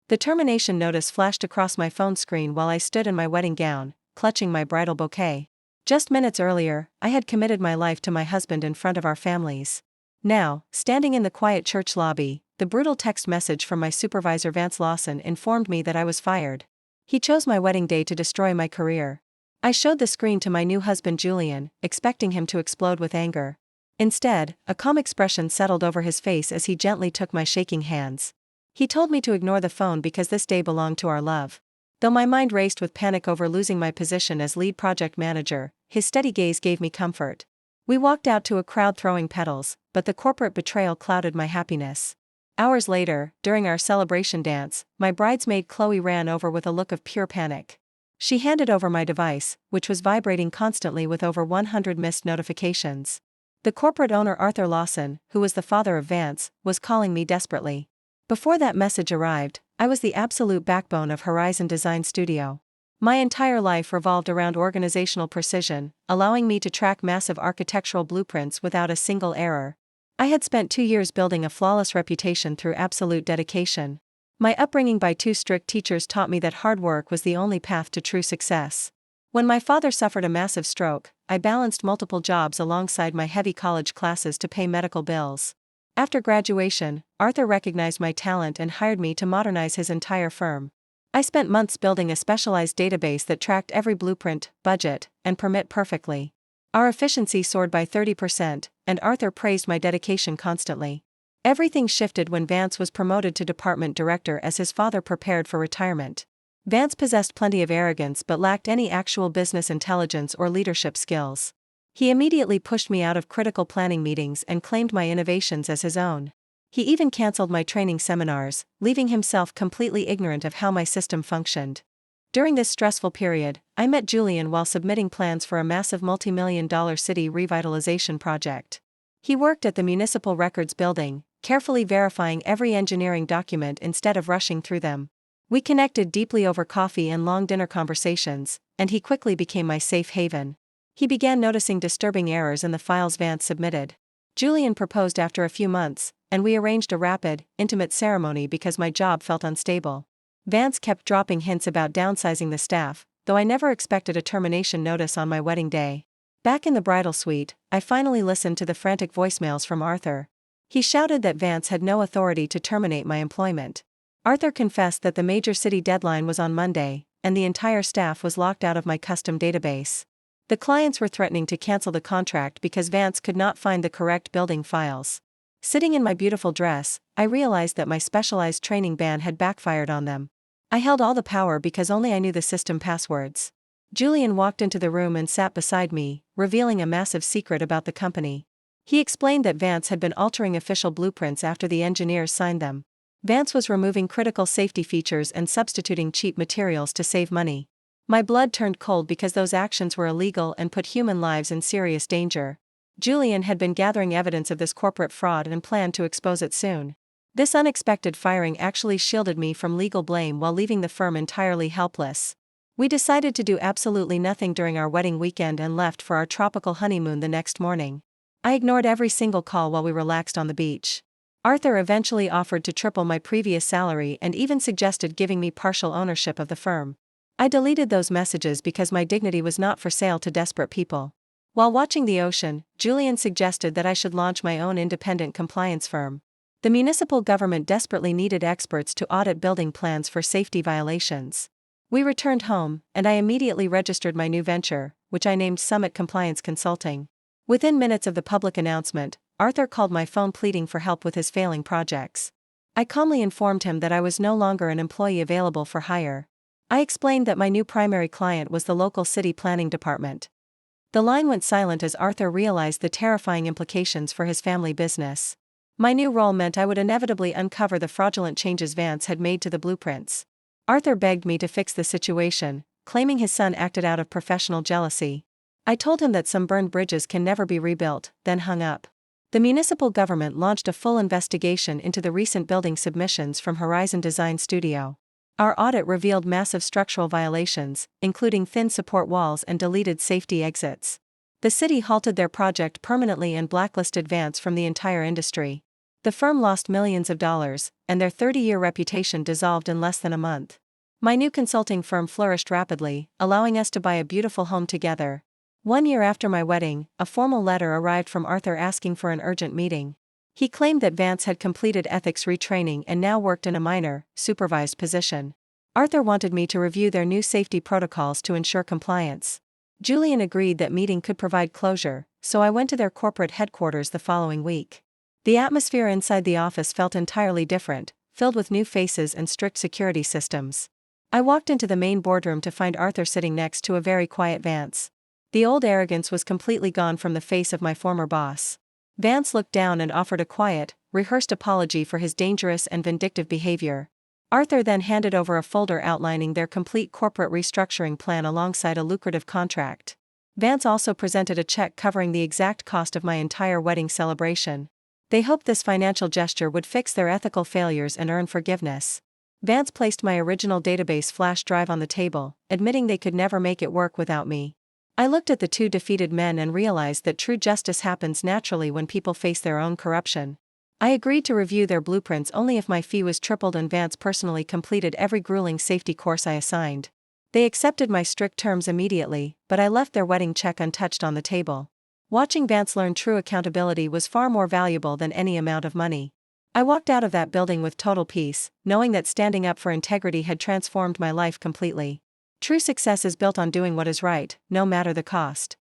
The termination notice flashed across my phone screen while I stood in my wedding gown, clutching my bridal bouquet. Just minutes earlier, I had committed my life to my husband in front of our families. Now, standing in the quiet church lobby, the brutal text message from my supervisor Vance Lawson informed me that I was fired. He chose my wedding day to destroy my career. I showed the screen to my new husband Julian, expecting him to explode with anger. Instead, a calm expression settled over his face as he gently took my shaking hands. He told me to ignore the phone because this day belonged to our love. Though my mind raced with panic over losing my position as lead project manager, his steady gaze gave me comfort. We walked out to a crowd throwing petals, but the corporate betrayal clouded my happiness. Hours later, during our celebration dance, my bridesmaid Chloe ran over with a look of pure panic. She handed over my device, which was vibrating constantly with over 100 missed notifications. The corporate owner Arthur Lawson, who was the father of Vance, was calling me desperately. Before that message arrived, I was the absolute backbone of Horizon Design Studio. My entire life revolved around organizational precision, allowing me to track massive architectural blueprints without a single error. I had spent 2 years building a flawless reputation through absolute dedication. My upbringing by 2 strict teachers taught me that hard work was the only path to true success. When my father suffered a massive stroke, I balanced multiple jobs alongside my heavy college classes to pay medical bills. After graduation, Arthur recognized my talent and hired me to modernize his entire firm. I spent months building a specialized database that tracked every blueprint, budget, and permit perfectly. Our efficiency soared by 30%, and Arthur praised my dedication constantly. Everything shifted when Vance was promoted to department director as his father prepared for retirement. Vance possessed plenty of arrogance but lacked any actual business intelligence or leadership skills. He immediately pushed me out of critical planning meetings and claimed my innovations as his own. He even canceled my training seminars, leaving himself completely ignorant of how my system functioned. During this stressful period, I met Julian while submitting plans for a massive multi-million-dollar city revitalization project. He worked at the Municipal Records Building, carefully verifying every engineering document instead of rushing through them. We connected deeply over coffee and long dinner conversations, and he quickly became my safe haven. He began noticing disturbing errors in the files Vance submitted. Julian proposed after a few months, and we arranged a rapid, intimate ceremony because my job felt unstable. Vance kept dropping hints about downsizing the staff, though I never expected a termination notice on my wedding day. Back in the bridal suite, I finally listened to the frantic voicemails from Arthur. He shouted that Vance had no authority to terminate my employment. Arthur confessed that the major city deadline was on Monday, and the entire staff was locked out of my custom database. The clients were threatening to cancel the contract because Vance could not find the correct building files. Sitting in my beautiful dress, I realized that my specialized training ban had backfired on them. I held all the power because only I knew the system passwords. Julian walked into the room and sat beside me, revealing a massive secret about the company. He explained that Vance had been altering official blueprints after the engineers signed them. Vance was removing critical safety features and substituting cheap materials to save money. My blood turned cold because those actions were illegal and put human lives in serious danger. Julian had been gathering evidence of this corporate fraud and planned to expose it soon. This unexpected firing actually shielded me from legal blame while leaving the firm entirely helpless. We decided to do absolutely nothing during our wedding weekend and left for our tropical honeymoon the next morning. I ignored every single call while we relaxed on the beach. Arthur eventually offered to triple my previous salary and even suggested giving me partial ownership of the firm. I deleted those messages because my dignity was not for sale to desperate people. While watching the ocean, Julian suggested that I should launch my own independent compliance firm. The municipal government desperately needed experts to audit building plans for safety violations. We returned home, and I immediately registered my new venture, which I named Summit Compliance Consulting. Within minutes of the public announcement, Arthur called my phone pleading for help with his failing projects. I calmly informed him that I was no longer an employee available for hire. I explained that my new primary client was the local city planning department. The line went silent as Arthur realized the terrifying implications for his family business. My new role meant I would inevitably uncover the fraudulent changes Vance had made to the blueprints. Arthur begged me to fix the situation, claiming his son acted out of professional jealousy. I told him that some burned bridges can never be rebuilt, then hung up. The municipal government launched a full investigation into the recent building submissions from Horizon Design Studio. Our audit revealed massive structural violations, including thin support walls and deleted safety exits. The city halted their project permanently and blacklisted Vance from the entire industry. The firm lost millions of dollars, and their 30-year reputation dissolved in less than a month. My new consulting firm flourished rapidly, allowing us to buy a beautiful home together. 1 year after my wedding, a formal letter arrived from Arthur asking for an urgent meeting. He claimed that Vance had completed ethics retraining and now worked in a minor, supervised position. Arthur wanted me to review their new safety protocols to ensure compliance. Julian agreed that meeting could provide closure, so I went to their corporate headquarters the following week. The atmosphere inside the office felt entirely different, filled with new faces and strict security systems. I walked into the main boardroom to find Arthur sitting next to a very quiet Vance. The old arrogance was completely gone from the face of my former boss. Vance looked down and offered a quiet, rehearsed apology for his dangerous and vindictive behavior. Arthur then handed over a folder outlining their complete corporate restructuring plan alongside a lucrative contract. Vance also presented a check covering the exact cost of my entire wedding celebration. They hoped this financial gesture would fix their ethical failures and earn forgiveness. Vance placed my original database flash drive on the table, admitting they could never make it work without me. I looked at the two defeated men and realized that true justice happens naturally when people face their own corruption. I agreed to review their blueprints only if my fee was tripled and Vance personally completed every grueling safety course I assigned. They accepted my strict terms immediately, but I left their wedding check untouched on the table. Watching Vance learn true accountability was far more valuable than any amount of money. I walked out of that building with total peace, knowing that standing up for integrity had transformed my life completely. True success is built on doing what is right, no matter the cost.